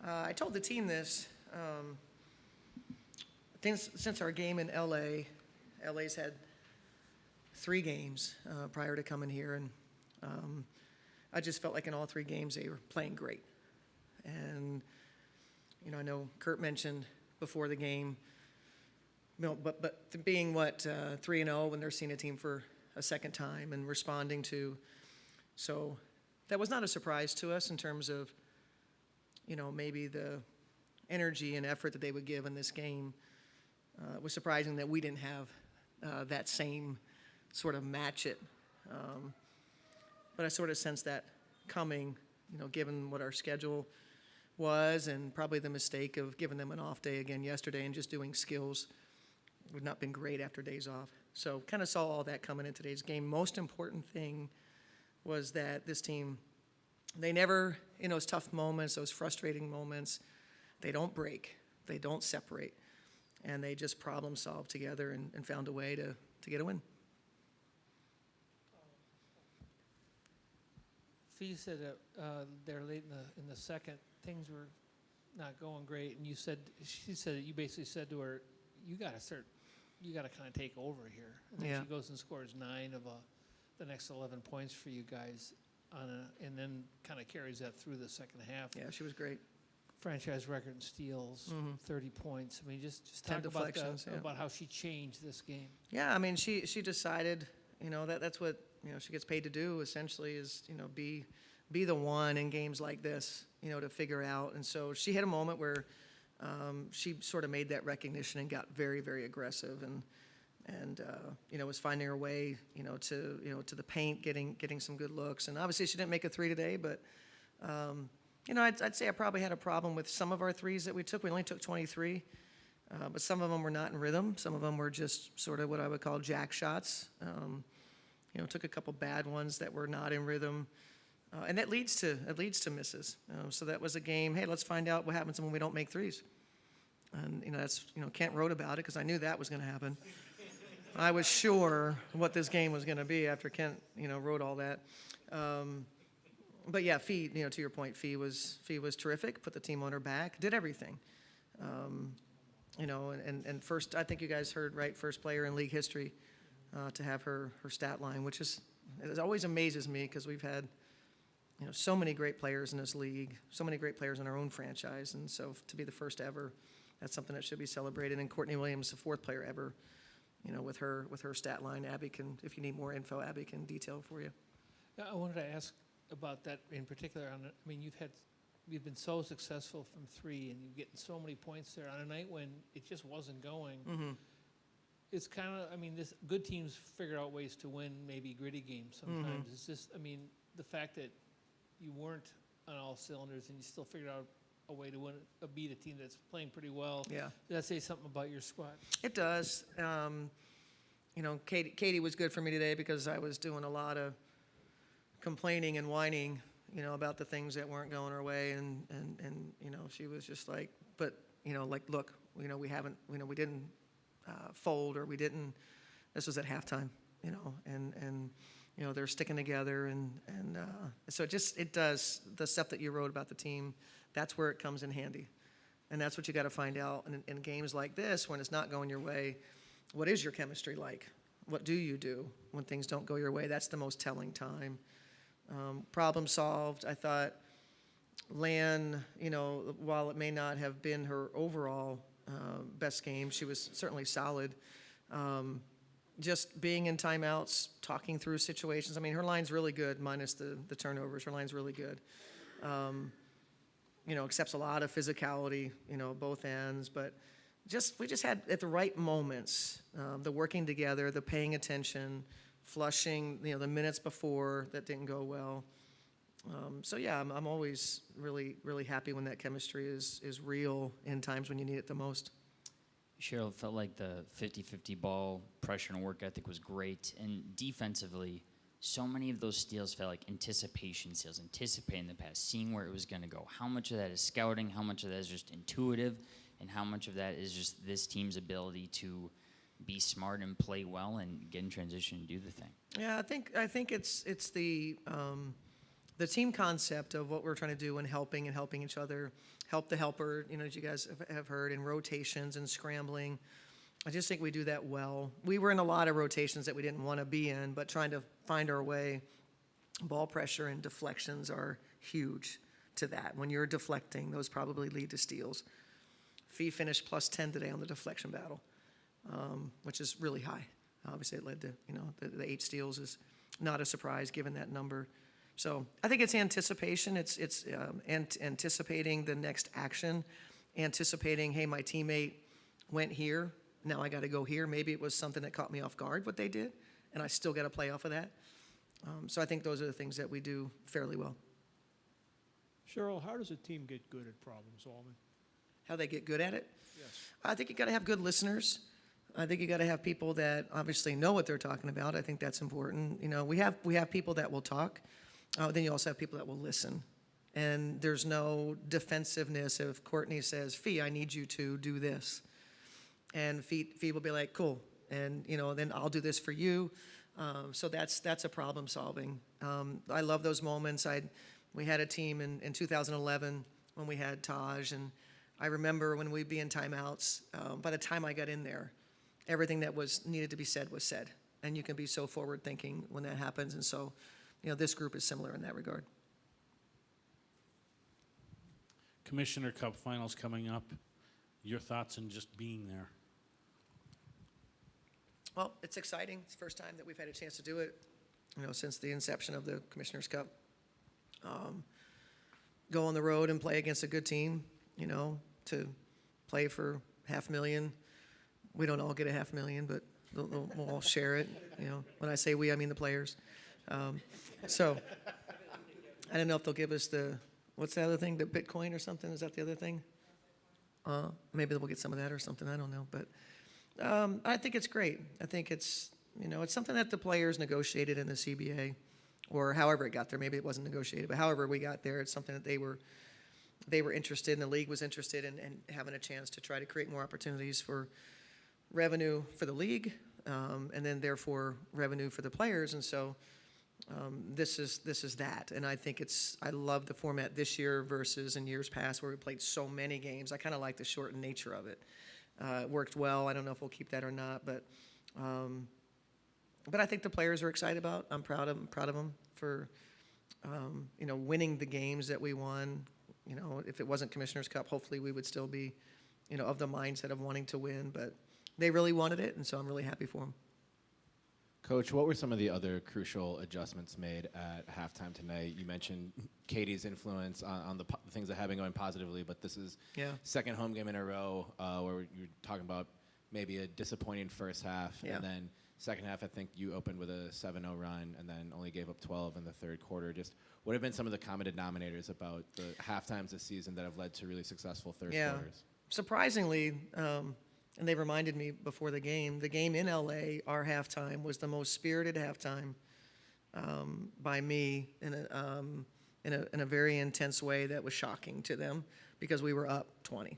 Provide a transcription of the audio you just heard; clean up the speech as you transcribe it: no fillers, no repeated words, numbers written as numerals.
I told the team this. Since our game in LA's had 3 games prior to coming here, and I just felt like in all 3 games they were playing great. And I know Kurt mentioned before the game, but being 3-0 when they're seeing a team for a second time and responding to, so that was not a surprise to us in terms of maybe the energy and effort that they would give in this game. It was surprising that we didn't have that same sort of match it. But I sort of sensed that coming, given what our schedule was and probably the mistake of giving them an off day again yesterday and just doing skills would not been great after days off. So kind of saw all that coming in today's game. Most important thing was that this team, they never, in those tough moments, those frustrating moments, they don't break, they don't separate, and they just problem solve together and found a way to get a win. Fee said that they're late in the second, things were not going great, and she said that you basically said to her, you got to kind of take over here. And then she goes and scores 9 of the next 11 points for you guys, and then kind of carries that through the second half. Yeah, she was great. Franchise record in steals, 30 points. I mean, just 10 talk about deflections, about how she changed this game. Yeah, I mean, she decided, that's what she gets paid to do. Essentially, is be the one in games like this, to figure out. And so she had a moment where she sort of made that recognition and got very, very aggressive and was finding her way, to the paint, getting some good looks. And obviously, she didn't make a 3 today, but. I'd say I probably had a problem with some of our 3s that we took. We only took 23, but some of them were not in rhythm. Some of them were just sort of what I would call jack shots. Took a couple bad ones that were not in rhythm, and that leads to misses. So that was a game. Hey, let's find out what happens when we don't make 3s. And that's Kent wrote about it because I knew that was going to happen. I was sure what this game was going to be after Kent wrote all that. But yeah, Fee, to your point, Fee was terrific. Put the team on her back. Did everything. And first, I think you guys heard right. First player in league history to have her stat line, which it always amazes me because we've had so many great players in this league, so many great players in our own franchise, and so to be the first ever, that's something that should be celebrated. And Courtney Williams, the 4th player ever, with her stat line. Abby can, if you need more info, Abby can detail for you. Yeah, I wanted to ask about that in particular. You've been so successful from 3, and you're getting so many points there on a night when it just wasn't going. Mm-hmm. It's kind of, this good teams figure out ways to win maybe gritty games sometimes. Mm-hmm. It's just, the fact that you weren't on all cylinders and you still figured out a way to beat a team that's playing pretty well. Yeah. Does that say something about your squad? It does. Katie was good for me today because I was doing a lot of complaining and whining, about the things that weren't going our way, and she was just like, but look, we haven't, we didn't fold, or we didn't. This was at halftime, and they're sticking together, and so it does the stuff that you wrote about the team. That's where it comes in handy, and that's what you got to find out in games like this when it's not going your way. What is your chemistry like? What do you do when things don't go your way? That's the most telling time. Problem solved. I thought Lan, while it may not have been her overall best game, she was certainly solid. Just being in timeouts, talking through situations. Her line's really good, minus the turnovers. Her line's really good. Accepts a lot of physicality, both ends. But we just had, at the right moments, the working together, the paying attention, flushing, the minutes before that didn't go well. So yeah, I'm always really, really happy when that chemistry is real in times when you need it the most. Cheryl, it felt like the 50-50 ball pressure and work ethic was great. And defensively, so many of those steals felt like anticipation steals, anticipating the pass, seeing where it was going to go. How much of that is scouting? How much of that is just intuitive? And how much of that is just this team's ability to be smart and play well and get in transition and do the thing? Yeah, I think it's the the team concept of what we're trying to do and helping each other, help the helper, as you guys have heard, in rotations and scrambling. I just think we do that well. We were in a lot of rotations that we didn't want to be in, but trying to find our way. Ball pressure and deflections are huge to that. When you're deflecting, those probably lead to steals. Fee finished plus 10 today on the deflection battle, which is really high. Obviously, it led to, the 8 steals is not a surprise given that number. So I think it's anticipation. It's anticipating the next action, anticipating, hey, my teammate went here, now I got to go here. Maybe it was something that caught me off guard, what they did, and I still got to play off of that. So I think those are the things that we do fairly well. Cheryl, how does a team get good at problem solving? How they get good at it? Yes. I think you got to have good listeners. I think you got to have people that obviously know what they're talking about. I think that's important. We have people that will talk. Then you also have people that will listen. And there's no defensiveness if Courtney says, Fee, I need you to do this. And Fee will be like, cool. And, then I'll do this for you. So that's a problem solving. I love those moments. We had a team in 2011 when we had Taj, and I remember when we'd be in timeouts, by the time I got in there, everything that was needed to be said was said. And you can be so forward thinking when that happens. And so, this group is similar in that regard. Commissioner Cup finals coming up. Your thoughts on just being there? Well, it's exciting. It's the first time that we've had a chance to do it, since the inception of the Commissioner's Cup. Go on the road and play against a good team, to play for $500,000. We don't all get $500,000, but we'll all share it. When I say we, I mean the players. So I don't know if they'll give us what's the other thing, the Bitcoin or something? Is that the other thing? Maybe we'll get some of that or something. I don't know, but I think it's great. I think it's something that the players negotiated in the CBA, or however it got there. Maybe it wasn't negotiated, but however we got there, it's something that they were interested in. The league was interested in having a chance to try to create more opportunities for revenue for the league, and then therefore revenue for the players. And so this is that. And I think I love the format this year versus in years past where we played so many games. I kind of like the shortened nature of it. It worked well. I don't know if we'll keep that or not, but I think the players are excited about. I'm proud of them for winning the games that we won. If it wasn't Commissioner's Cup, hopefully we would still be of the mindset of wanting to win. But they really wanted it, and so I'm really happy for them. Coach, what were some of the other crucial adjustments made at halftime tonight? You mentioned Katie's influence on the things that have been going positively, but this is second home game in a row where you're talking about maybe a disappointing first half, and then second half, I think you opened with a 7-0 run and then only gave up 12 in the third quarter. Just what have been some of the common denominators about the halftimes this season that have led to really successful third quarters? Surprisingly, and they reminded me before the game in LA, our halftime was the most spirited halftime by me in a very intense way that was shocking to them because we were up 20.